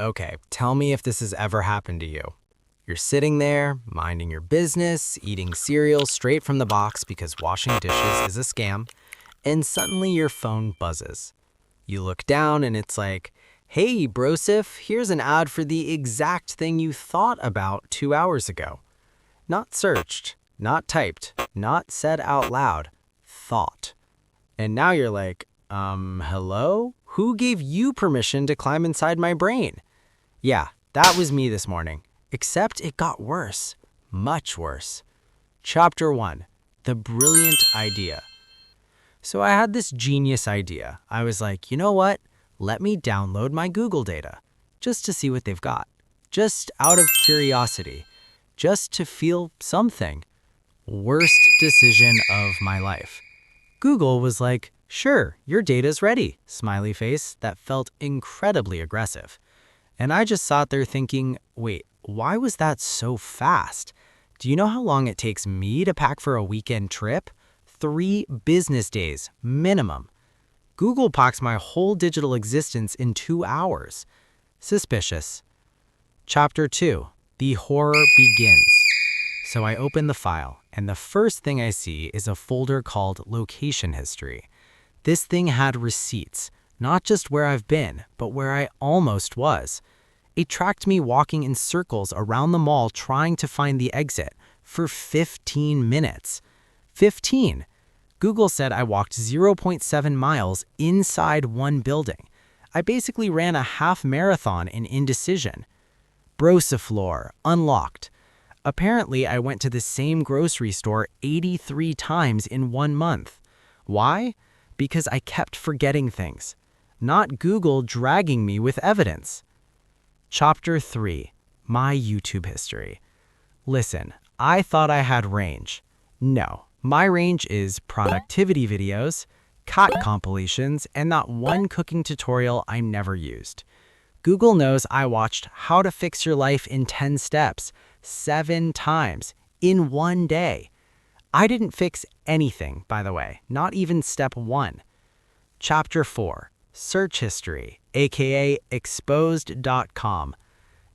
Okay, tell me if this has ever happened to you. You're sitting there, minding your business, eating cereal straight from the box because washing dishes is a scam, and suddenly your phone buzzes. You look down and it's like, hey, Broseph, here's an ad for the exact thing you thought about 2 hours ago. Not searched, not typed, not said out loud, thought. And now you're like, hello? Who gave you permission to climb inside my brain? Yeah, that was me this morning. Except it got worse. Much worse. Chapter 1. The Brilliant Idea. So I had this genius idea. I was like, you know what? Let me download my Google data. Just to see what they've got. Just out of curiosity. Just to feel something. Worst decision of my life. Google was like, sure, your data's ready, smiley face that felt incredibly aggressive. And I just sat there thinking, wait, why was that so fast? Do you know how long it takes me to pack for a weekend trip? 3 business days, minimum. Google packs my whole digital existence in 2 hours. Suspicious. Chapter 2. The horror begins. So I open the file, and the first thing I see is a folder called Location History. This thing had receipts, not just where I've been, but where I almost was. It tracked me walking in circles around the mall trying to find the exit for 15 minutes. 15! Google said I walked 0.7 miles inside one building. I basically ran a half marathon in indecision. Broseph lore, unlocked. Apparently, I went to the same grocery store 83 times in 1 month. Why? Because I kept forgetting things. Not Google dragging me with evidence. Chapter 3. My YouTube history. Listen, I thought I had range. No, my range is productivity videos, cat compilations, and not one cooking tutorial I never used. Google knows I watched How to Fix Your Life in 10 Steps 7 times in 1 day. I didn't fix anything, by the way, not even step 1. Chapter 4. Search history, aka exposed.com.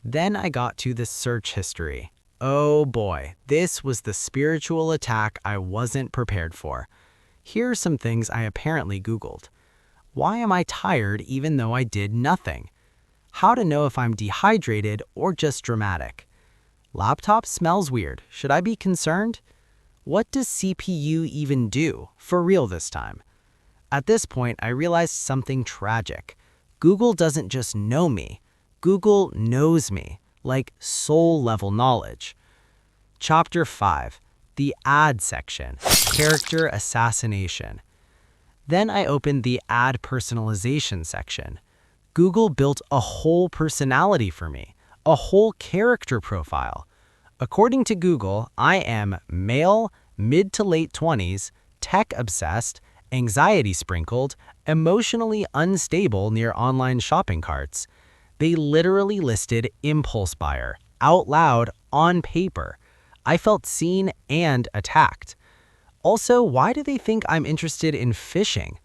Then I got to the search history. Oh boy, this was the spiritual attack I wasn't prepared for. Here are some things I apparently Googled. Why am I tired even though I did nothing? How to know if I'm dehydrated or just dramatic. Laptop smells weird. Should I be concerned? What does CPU even do? For real this time. At this point, I realized something tragic. Google doesn't just know me. Google knows me, like soul-level knowledge. Chapter 5. The ad section. Character assassination. Then I opened the ad personalization section. Google built a whole personality for me, a whole character profile. According to Google, I am male, mid to late 20s, tech-obsessed, anxiety-sprinkled, emotionally unstable near online shopping carts. They literally listed impulse buyer, out loud, on paper. I felt seen and attacked. Also, why do they think I'm interested in fishing?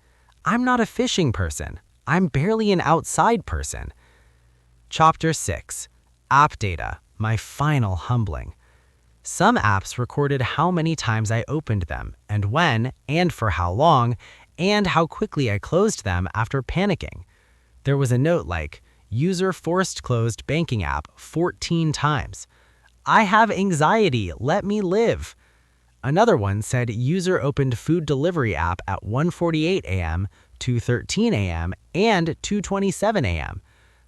I'm not a fishing person. I'm barely an outside person. Chapter 6. App data, my final humbling. Some apps recorded how many times I opened them, and when, and for how long, and how quickly I closed them after panicking. There was a note like, user forced closed banking app 14 times. I have anxiety, let me live. Another one said user opened food delivery app at 1:48 a.m., 2:13 a.m., and 2:27 a.m.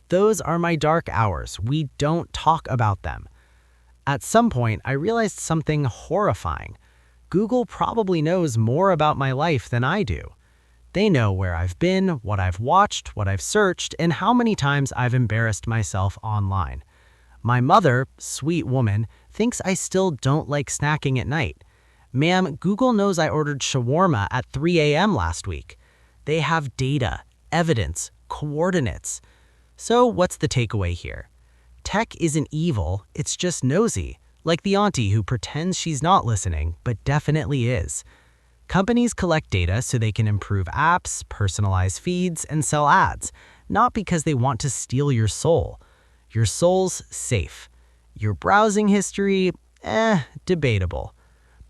Those are my dark hours. We don't talk about them. At some point, I realized something horrifying. Google probably knows more about my life than I do. They know where I've been, what I've watched, what I've searched, and how many times I've embarrassed myself online. My mother, sweet woman, thinks I still don't like snacking at night. Ma'am, Google knows I ordered shawarma at 3 a.m. last week. They have data, evidence, coordinates. So what's the takeaway here? Tech isn't evil, it's just nosy, like the auntie who pretends she's not listening, but definitely is. Companies collect data so they can improve apps, personalize feeds, and sell ads, not because they want to steal your soul. Your soul's safe. Your browsing history, debatable.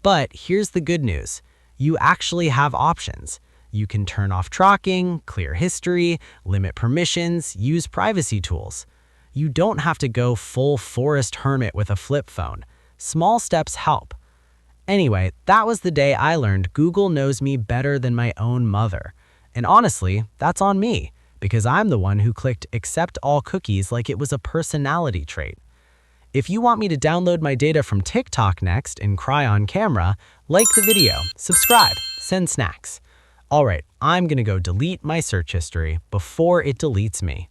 But here's the good news. You actually have options. You can turn off tracking, clear history, limit permissions, use privacy tools. You don't have to go full forest hermit with a flip phone. Small steps help. Anyway, that was the day I learned Google knows me better than my own mother. And honestly, that's on me, because I'm the one who clicked accept all cookies like it was a personality trait. If you want me to download my data from TikTok next and cry on camera, like the video, subscribe, send snacks. All right, I'm gonna go delete my search history before it deletes me.